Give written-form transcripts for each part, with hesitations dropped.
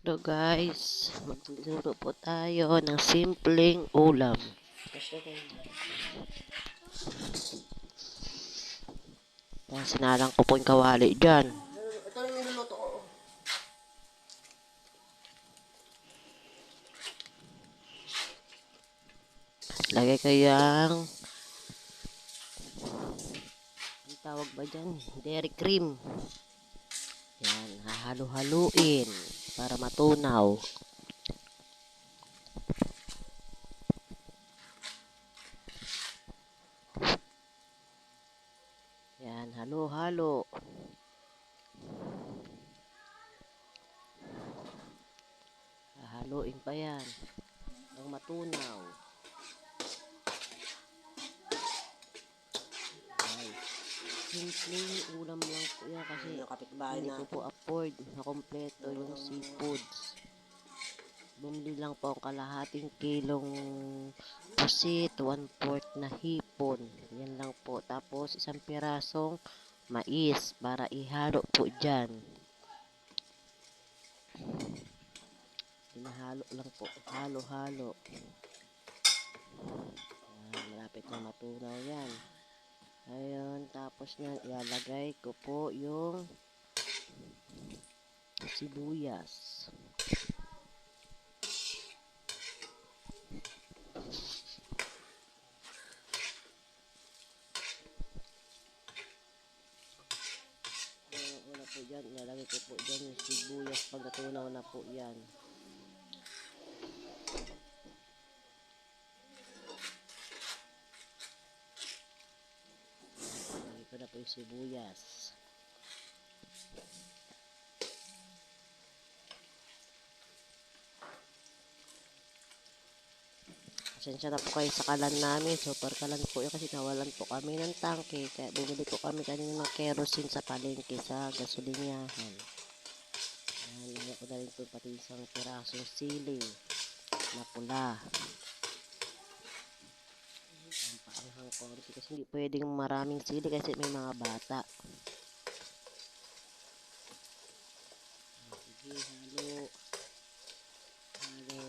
So guys, magluluto po tayo ng simpleng ulam. Sinalang ko po yung kawali dyan. Ito yung niluluto ko. Lagay kayang, ang tawag ba dyan? Dairy cream. Yan, hahalo-haluin para matunaw. Yan, halo-halo. Hahaluin pa yan hanggang matunaw. Simpleng ulam lang po yan kasi Yung kapitbahay hindi ko natin. po afford na kompleto yung seafoods. Bumili lang po ang kalahating kilong pusit, 1/4 na hipon. Yan lang po. Tapos isang pirasong mais para ihalo po dyan. Hinahalo lang po. Halo-halo. Malapit na matunaw yan. Ayun, tapos na ilalagay ko po yung sibuyas. Una po dyan, ilalagay ko po dyan yung sibuyas pag natunaw na po yan. Ilalagay ko na po yung sibuyas. Pasensya na po kayo sa kalan namin. Super kalan po yun kasi nawalan po kami ng tangke. Kaya bumili po kami kanina ng kerosene sa palengke sa gasolinyahan. Lagyan ko na rin po pati isang pirasong sili na pula. Paanghang konti kasi hindi pwedeng maraming sili kasi may mga bata. Sige, halo. Halo.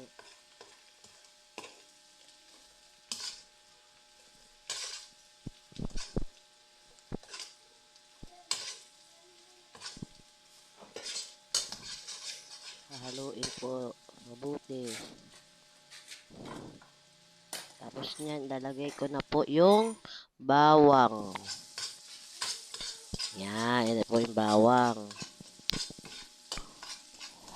Hahaluin po mabuti. Tapos niyan, lalagay ko na po yung bawang. Yan, ito po yung bawang.